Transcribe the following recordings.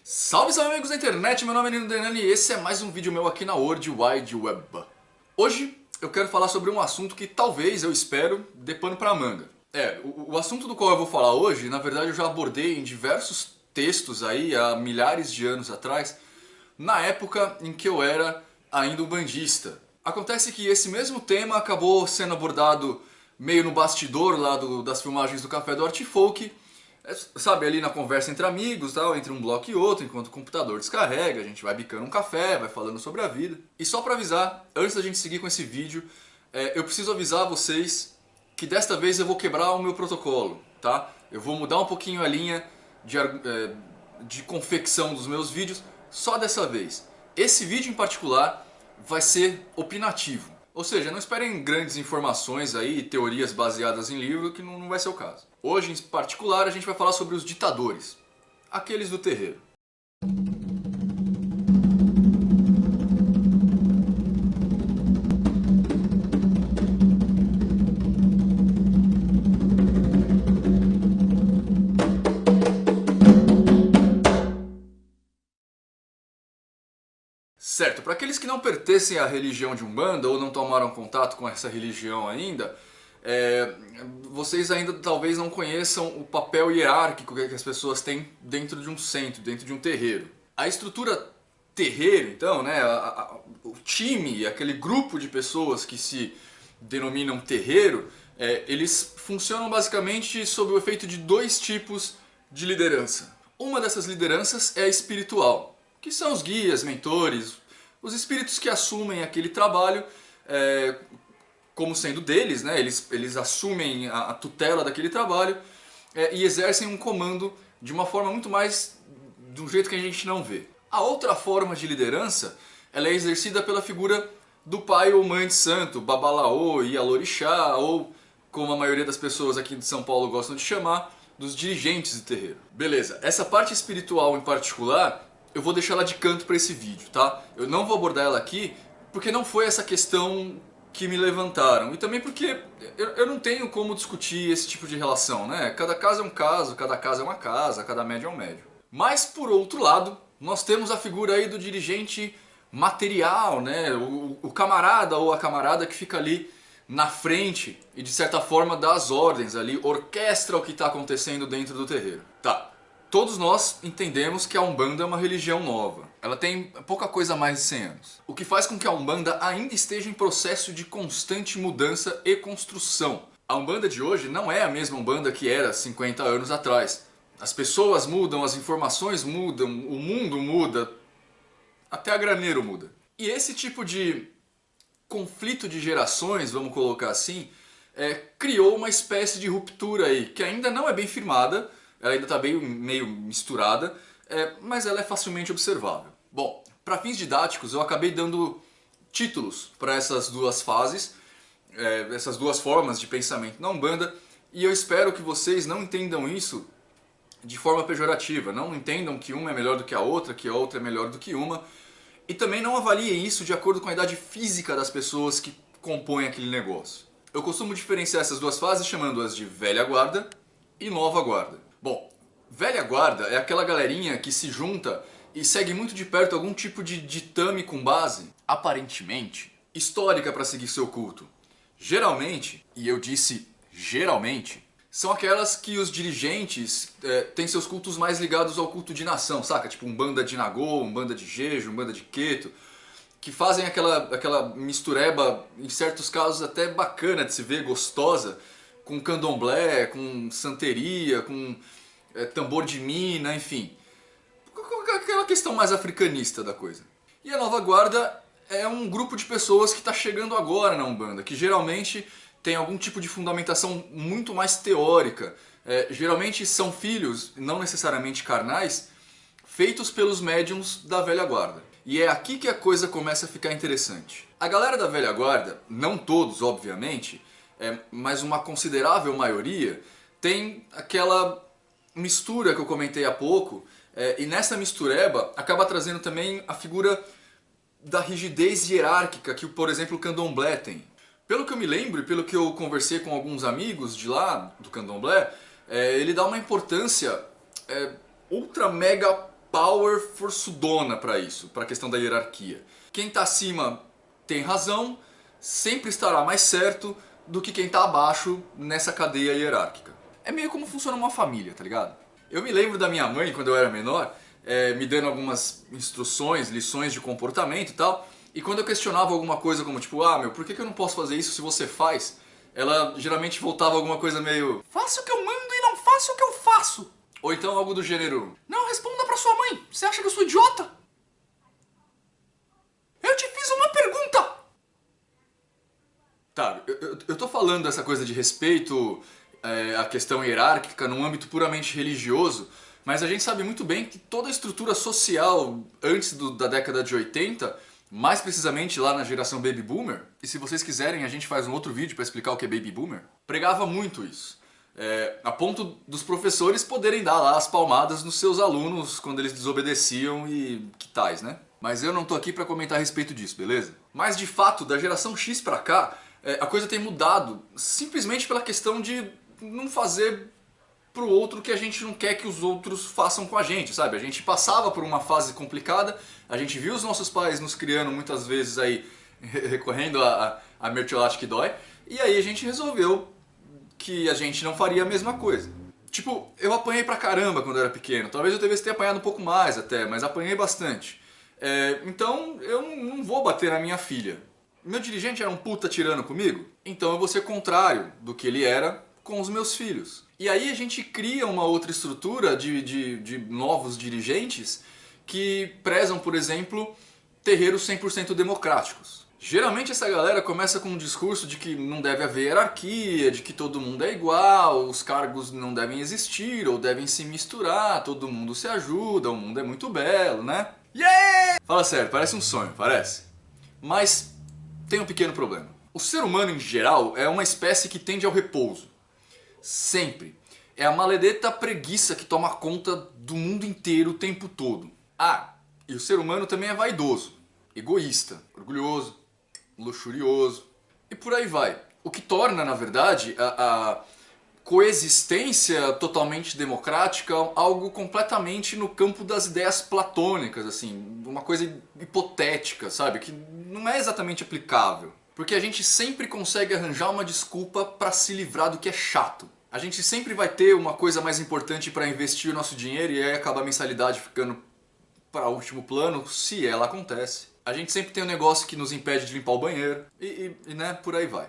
Salve, salve amigos da internet, meu nome é Nino Denani e esse é mais um vídeo meu aqui na World Wide Web. Hoje eu quero falar sobre um assunto que talvez, eu espero, dê pano pra manga. O assunto do qual eu vou falar hoje, na verdade eu já abordei em diversos textos aí há milhares de anos atrás, na época em que eu era ainda um bandista. Acontece que esse mesmo tema acabou sendo abordado meio no bastidor lá das filmagens do Café do Art Folk, sabe, ali na conversa entre amigos, tal, entre um bloco e outro, enquanto o computador descarrega, a gente vai bicando um café, vai falando sobre a vida. E só pra avisar, antes da gente seguir com esse vídeo, eu preciso avisar vocês que desta vez eu vou quebrar o meu protocolo, tá? Eu vou mudar um pouquinho a linha de confecção dos meus vídeos, só dessa vez. Esse vídeo em particular vai ser opinativo. Ou seja, não esperem grandes informações aí, teorias baseadas em livro, que não vai ser o caso. Hoje, em particular, a gente vai falar sobre os ditadores, aqueles do terreiro. Certo, para aqueles que não pertencem à religião de Umbanda ou não tomaram contato com essa religião ainda, vocês ainda talvez não conheçam o papel hierárquico que as pessoas têm dentro de um centro, dentro de um terreiro. A estrutura terreiro, então, né, o time, aquele grupo de pessoas que se denominam terreiro, eles funcionam basicamente sob o efeito de dois tipos de liderança. Uma dessas lideranças é a espiritual, que são os guias, mentores, os espíritos que assumem aquele trabalho como sendo deles, né? Eles assumem a tutela daquele trabalho e exercem um comando de uma forma muito mais de um jeito que a gente não vê. A outra forma de liderança ela é exercida pela figura do pai ou mãe de santo, babalaô, ialorixá, ou como a maioria das pessoas aqui de São Paulo gostam de chamar, dos dirigentes de terreiro. Beleza, essa parte espiritual em particular eu vou deixar ela de canto para esse vídeo, tá? Eu não vou abordar ela aqui porque não foi essa questão que me levantaram. E também porque eu não tenho como discutir esse tipo de relação, né? Cada caso é um caso, cada casa é uma casa, cada médio é um médio. Mas por outro lado, nós temos a figura aí do dirigente material, né? O camarada ou a camarada que fica ali na frente e de certa forma dá as ordens ali, orquestra o que está acontecendo dentro do terreiro. Tá. Todos nós entendemos que a Umbanda é uma religião nova. Ela tem pouca coisa a mais de 100 anos. O que faz com que a Umbanda ainda esteja em processo de constante mudança e construção. A Umbanda de hoje não é a mesma Umbanda que era 50 anos atrás. As pessoas mudam, as informações mudam, o mundo muda, até a graneiro muda. E esse tipo de conflito de gerações, vamos colocar assim, criou uma espécie de ruptura aí, que ainda não é bem firmada, ela ainda está meio misturada, mas ela é facilmente observável. Bom, para fins didáticos eu acabei dando títulos para essas duas fases, essas duas formas de pensamento na Umbanda, e eu espero que vocês não entendam isso de forma pejorativa, não entendam que uma é melhor do que a outra é melhor do que uma, e também não avaliem isso de acordo com a idade física das pessoas que compõem aquele negócio. Eu costumo diferenciar essas duas fases chamando-as de velha guarda e nova guarda. Bom, velha guarda é aquela galerinha que se junta e segue muito de perto algum tipo de ditame com base, aparentemente, histórica para seguir seu culto. Geralmente, e eu disse geralmente, são aquelas que os dirigentes têm seus cultos mais ligados ao culto de nação, saca? Tipo Umbanda de Nagô, Umbanda de Jeju, Umbanda de Queto, que fazem aquela mistureba, em certos casos até bacana de se ver, gostosa, com candomblé, com santeria, com tambor de mina, enfim. Aquela questão mais africanista da coisa. E a nova guarda é um grupo de pessoas que está chegando agora na Umbanda, que geralmente tem algum tipo de fundamentação muito mais teórica. Geralmente são filhos, não necessariamente carnais, feitos pelos médiums da velha guarda. E é aqui que a coisa começa a ficar interessante. A galera da velha guarda, não todos obviamente, mas uma considerável maioria, tem aquela mistura que eu comentei há pouco, e nessa mistureba acaba trazendo também a figura da rigidez hierárquica que, por exemplo, o candomblé tem. Pelo que eu me lembro e pelo que eu conversei com alguns amigos de lá, do candomblé, ele dá uma importância ultra mega power forçudona para isso, para a questão da hierarquia. Quem tá acima tem razão, sempre estará mais certo do que quem tá abaixo nessa cadeia hierárquica. É meio como funciona uma família, tá ligado? Eu me lembro da minha mãe, quando eu era menor, me dando algumas instruções, lições de comportamento e tal, e quando eu questionava alguma coisa como tipo, ah meu, por que eu não posso fazer isso se você faz? Ela geralmente voltava alguma coisa meio, faça o que eu mando e não faça o que eu faço. Ou então algo do gênero, não responda pra sua mãe, você acha que eu sou idiota? Eu te fiz uma pergunta! Tá, eu tô falando dessa coisa de respeito à questão hierárquica num âmbito puramente religioso, mas a gente sabe muito bem que toda a estrutura social antes da década de 80, mais precisamente lá na geração Baby Boomer, e se vocês quiserem a gente faz um outro vídeo para explicar o que é Baby Boomer, pregava muito isso. A ponto dos professores poderem dar lá as palmadas nos seus alunos quando eles desobedeciam e que tais, né? Mas eu não tô aqui para comentar a respeito disso, beleza? Mas de fato, da geração X pra cá, a coisa tem mudado simplesmente pela questão de não fazer pro outro que a gente não quer que os outros façam com a gente, sabe? A gente passava por uma fase complicada, a gente viu os nossos pais nos criando muitas vezes aí, recorrendo a mertiolate que dói, e aí a gente resolveu que a gente não faria a mesma coisa. Tipo, eu apanhei pra caramba quando eu era pequeno, talvez eu devesse ter apanhado um pouco mais até, mas apanhei bastante. Então eu não vou bater na minha filha. Meu dirigente era um puta tirano comigo, então eu vou ser contrário do que ele era com os meus filhos. E aí a gente cria uma outra estrutura de novos dirigentes que prezam, por exemplo, terreiros 100% democráticos. Geralmente essa galera começa com um discurso de que não deve haver hierarquia, de que todo mundo é igual, os cargos não devem existir ou devem se misturar, todo mundo se ajuda, o mundo é muito belo, né? Yeah! Fala sério, parece um sonho, parece? Mas tem um pequeno problema. O ser humano em geral é uma espécie que tende ao repouso. Sempre. É a maledeta preguiça que toma conta do mundo inteiro o tempo todo. Ah, e o ser humano também é vaidoso, egoísta, orgulhoso, luxurioso e por aí vai. O que torna, na verdade, a coexistência totalmente democrática algo completamente no campo das ideias platônicas, assim, uma coisa hipotética, sabe? Que não é exatamente aplicável. Porque a gente sempre consegue arranjar uma desculpa para se livrar do que é chato. A gente sempre vai ter uma coisa mais importante para investir o nosso dinheiro e aí acaba a mensalidade ficando para último plano, se ela acontece. A gente sempre tem um negócio que nos impede de limpar o banheiro e né, por aí vai.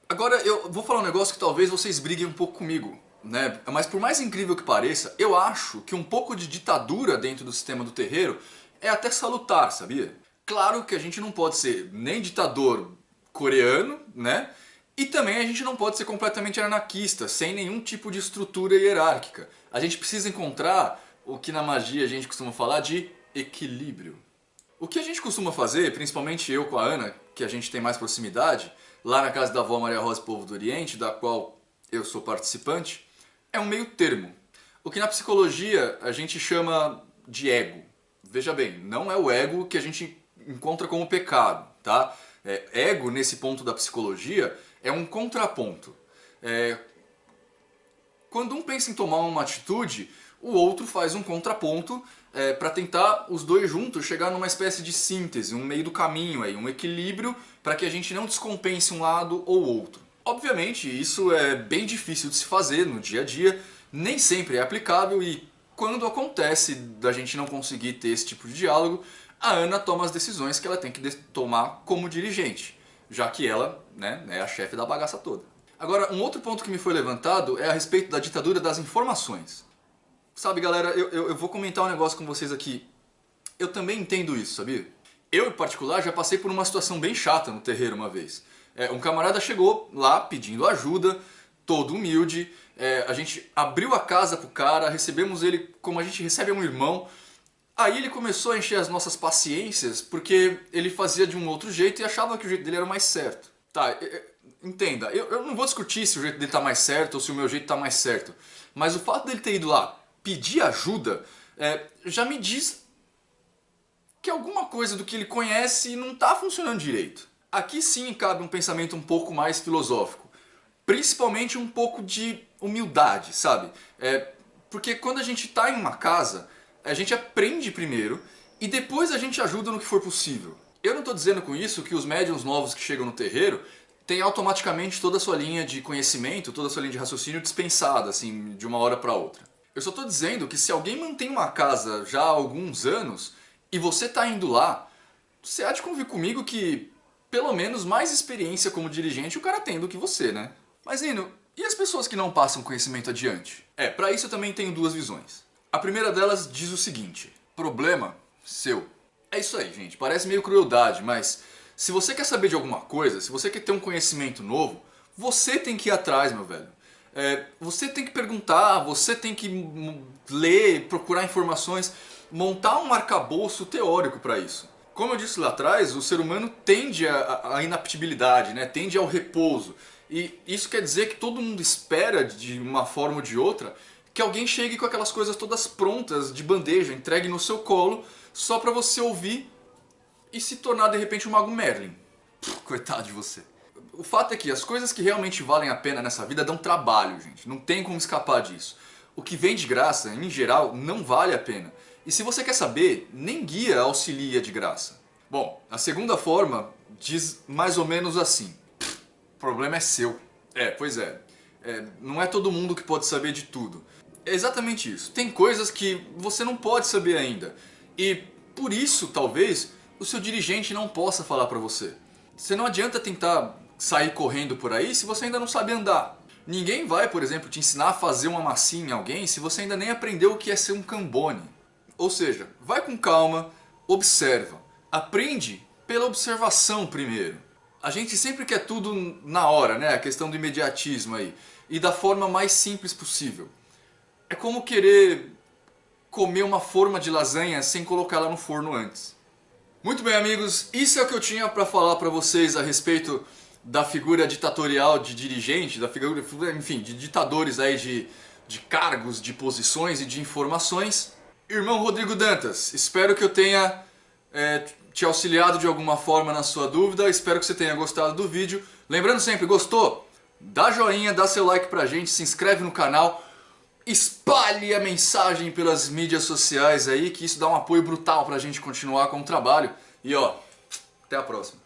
Agora eu vou falar um negócio que talvez vocês briguem um pouco comigo, né? Mas por mais incrível que pareça, eu acho que um pouco de ditadura dentro do sistema do terreiro é até salutar, sabia? Claro que a gente não pode ser nem ditador coreano, né? E também a gente não pode ser completamente anarquista, sem nenhum tipo de estrutura hierárquica. A gente precisa encontrar o que na magia a gente costuma falar de equilíbrio. O que a gente costuma fazer, principalmente eu com a Ana, que a gente tem mais proximidade, lá na casa da avó Maria Rosa Povo do Oriente, da qual eu sou participante, é um meio termo. O que na psicologia a gente chama de ego. Veja bem, não é o ego que a gente encontra como pecado, tá? Ego, nesse ponto da psicologia, é um contraponto. Quando um pensa em tomar uma atitude, o outro faz um contraponto para tentar os dois juntos chegar numa espécie de síntese, um meio do caminho, aí, um equilíbrio para que a gente não descompense um lado ou outro. Obviamente isso é bem difícil de se fazer no dia a dia, nem sempre é aplicável e quando acontece da gente não conseguir ter esse tipo de diálogo, a Ana toma as decisões que ela tem que tomar como dirigente, já que ela, né, é a chefe da bagaça toda. Agora, um outro ponto que me foi levantado é a respeito da ditadura das informações. Sabe, galera, eu vou comentar um negócio com vocês aqui. Eu também entendo isso, sabia? Eu, em particular, já passei por uma situação bem chata no terreiro uma vez. Um camarada chegou lá pedindo ajuda, todo humilde. A gente abriu a casa pro cara, recebemos ele como a gente recebe um irmão. Aí ele começou a encher as nossas paciências porque ele fazia de um outro jeito e achava que o jeito dele era o mais certo. Tá, entenda, eu não vou discutir se o jeito dele tá mais certo ou se o meu jeito tá mais certo. Mas o fato dele ter ido lá pedir ajuda já me diz que alguma coisa do que ele conhece não tá funcionando direito. Aqui sim cabe um pensamento um pouco mais filosófico. Principalmente um pouco de humildade, sabe? Porque quando a gente tá em uma casa, A gente aprende primeiro e depois a gente ajuda no que for possível. Eu não estou dizendo com isso que os médiuns novos que chegam no terreiro têm automaticamente toda a sua linha de conhecimento, toda a sua linha de raciocínio dispensada, assim, de uma hora para outra. Eu só estou dizendo que se alguém mantém uma casa já há alguns anos e você está indo lá, você há de convir comigo que pelo menos mais experiência como dirigente o cara tem do que você, né? Mas Nino, e as pessoas que não passam conhecimento adiante? Para isso eu também tenho duas visões. A primeira delas diz o seguinte: problema seu. É isso aí, gente. Parece meio crueldade, mas se você quer saber de alguma coisa, se você quer ter um conhecimento novo, você tem que ir atrás, meu velho. Você tem que perguntar, você tem que ler, procurar informações, montar um arcabouço teórico para isso. Como eu disse lá atrás, o ser humano tende à inaptibilidade, né? Tende ao repouso. E isso quer dizer que todo mundo espera, de uma forma ou de outra, que alguém chegue com aquelas coisas todas prontas, de bandeja, entregue no seu colo, só para você ouvir e se tornar de repente um Mago Merlin. Coitado de você. O fato é que as coisas que realmente valem a pena nessa vida dão trabalho, gente. Não tem como escapar disso. O que vem de graça, em geral, não vale a pena. E se você quer saber, nem guia auxilia de graça. Bom, a segunda forma diz mais ou menos assim: o problema é seu. Pois é. Não é todo mundo que pode saber de tudo. É exatamente isso. Tem coisas que você não pode saber ainda. E por isso, talvez, o seu dirigente não possa falar pra você. Você não adianta tentar sair correndo por aí se você ainda não sabe andar. Ninguém vai, por exemplo, te ensinar a fazer uma massinha em alguém se você ainda nem aprendeu o que é ser um cambone. Ou seja, vai com calma, observa. Aprende pela observação primeiro. A gente sempre quer tudo na hora, né? A questão do imediatismo aí. E da forma mais simples possível. É como querer comer uma forma de lasanha sem colocá-la no forno antes. Muito bem, amigos, isso é o que eu tinha para falar para vocês a respeito da figura ditatorial de dirigente, da figura, enfim, de ditadores aí de cargos, de posições e de informações. Irmão Rodrigo Dantas, espero que eu tenha te auxiliado de alguma forma na sua dúvida, espero que você tenha gostado do vídeo. Lembrando sempre, gostou? Dá joinha, dá seu like pra gente, se inscreve no canal, espalhe a mensagem pelas mídias sociais aí, que isso dá um apoio brutal pra gente continuar com o trabalho. E ó, até a próxima.